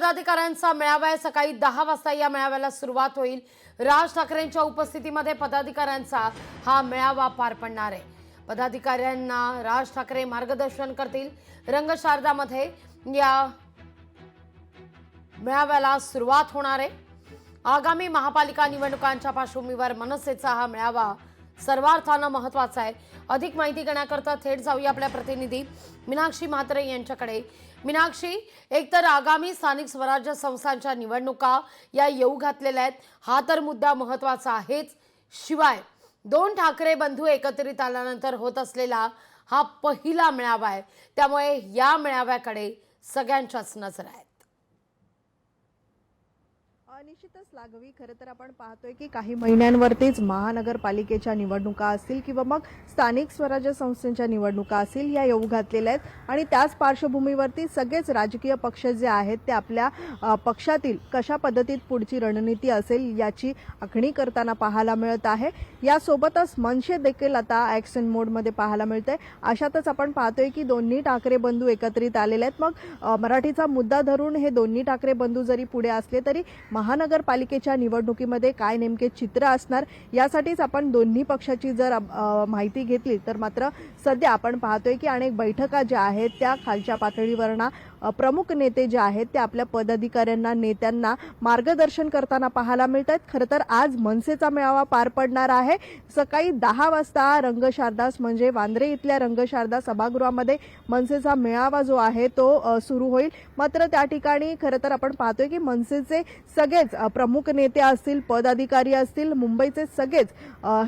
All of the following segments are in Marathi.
पदाधिकाऱ्यांचा मेळावा आहे। सकाळी 10 वाजता या मेळाव्याला सुरुवात होईल। राज ठाकरेंच्या उपस्थितीमध्ये पदाधिकाऱ्यांचा हा मेळावा पार पडणार आहे। पदाधिकाऱ्यांना राज ठाकरे मार्गदर्शन करतील। रंगशारदामध्ये या मेळाव्याला सुरुवात होणार आहे। आगामी महापालिका निवडणुकांच्या पार्श्वभूमीवर मनसेचा हा मेळावा सर्वार्थाने महत्त्वाचा आहे। अधिक माहिती घेण्याकरता थेट जाऊया आपल्या प्रतिनिधी मीनाक्षी म्हात्रे यांच्याकडे। मीनाक्षी, एकतर आगामी स्थानिक स्वराज्य संस्थांच्या निवडणुका या येऊ घातलेल्या आहेत, हा तर मुद्दा महत्त्वाचा आहेच। शिवाय दोन ठाकरे बंधू एकत्रित आल्यानंतर होत असलेला हा पहिला मेळावा आहे, त्यामुळे या मेळाव्याकडे सगळ्यांच्याच नजर आहेत। निश्चितच लागवी खरं तर आपण पाहतोय की काही महिन्यांवरतीच महानगरपालिकेच्या निवडणुका असतील किंवा मग स्थानिक स्वराज्य संस्थांच्या निवडणुका असतील या येऊ घातलेल्या आहेत आणि त्याच पार्श्वभूमीवरती सगळेच राजकीय पक्ष जे आहेत ते आपल्या पक्षातील कशा पद्धतीत पुढची रणनीती असेल याची आखणी करताना पाहायला मिळत आहे। यासोबतच मनसे देखील आता ॲक्शन मोडमध्ये पाहायला मिळते। अशातच आपण पाहतोय की दोन्ही ठाकरे बंधू एकत्रित आलेले आहेत। मग मराठीचा मुद्दा धरून हे दोन्ही ठाकरे बंधू जरी पुढे असले तरी महानगरपालिकेच्या निवडणुकीमध्ये काय नेमके चित्र असणार यासाठीच आपण दोन्ही पक्षाची जर माहिती घेतली तर मात्र सध्या आपण पाहतोय की अनेक बैठका ज्या आहेत त्या खालच्या पातळीवरना प्रमुख नेते जे आहेत ते आपल्या पदाधिकाऱ्यांना नेत्यांना मार्गदर्शन करताना पाहायला मिळतात। खरं तर आज मनसेचा मेळावा पार पडणार आहे। सकाळी 10 वाजता रंगशारदास म्हणजे वांद्रे इथल्या रंगशारदा सभागृहामध्ये मनसेचा मेळावा जो आहे तो सुरू होईल। मात्र त्या ठिकाणी खरं तर आपण पाहतोय की मनसेचे सगळेच प्रमुख नेते असतील, पदाधिकारी असतील, मुंबईचे सगळेच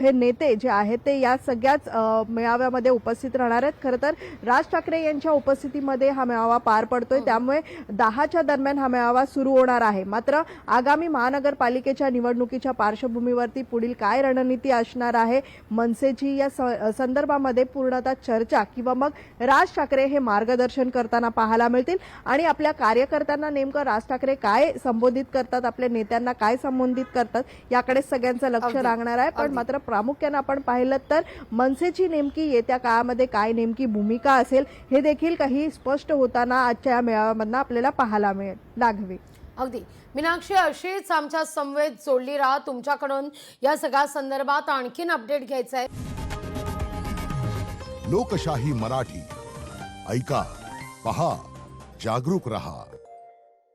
हे नेते जे आहेत ते या सगळ्याच मेळाव्यामध्ये उपस्थित राहणार आहेत। खरं तर राज ठाकरे यांच्या उपस्थितीमध्ये हा मेळावा पार पडतोय, त्यामुळे 10च्या दरम्यान हा मेळावा सुरू होणार आहे। मात्र आगामी महानगरपालिकेच्या निवडणुकीच्या पार्श्वभूमीवरती पुढील काय रणनीती असणार आहे मनसेची या संदर्भामध्ये पूर्णतः चर्चा किंवा मग राज ठाकरे हे मार्गदर्शन करताना पाहायला मिळतील आणि आपल्या कार्यकर्त्यांना नेमकं राज ठाकरे काय संबोधित करतात, आपल्या नेत्यांना काय संबोधित करतात याकडे सगळ्यांचं लक्ष लागणार आहे। पण मात्र प्रामुख्याने आपण पाहिलं तर मनसेची नेमकी येत्या काळामध्ये काय नेमकी भूमिका असेल हे देखील काही स्पष्ट होताना आजच्या मेळाव्यामधून आपल्याला पाहायला लागवे। अगदी मीनाक्षी, अशीच आमच्या समवेत जोडली राहा। तुमच्याकडून या सगळ्या संदर्भात आणखीन अपडेट घ्यायचं आहे। लोकशाही मराठी ऐका, पहा, जागरूक रहा।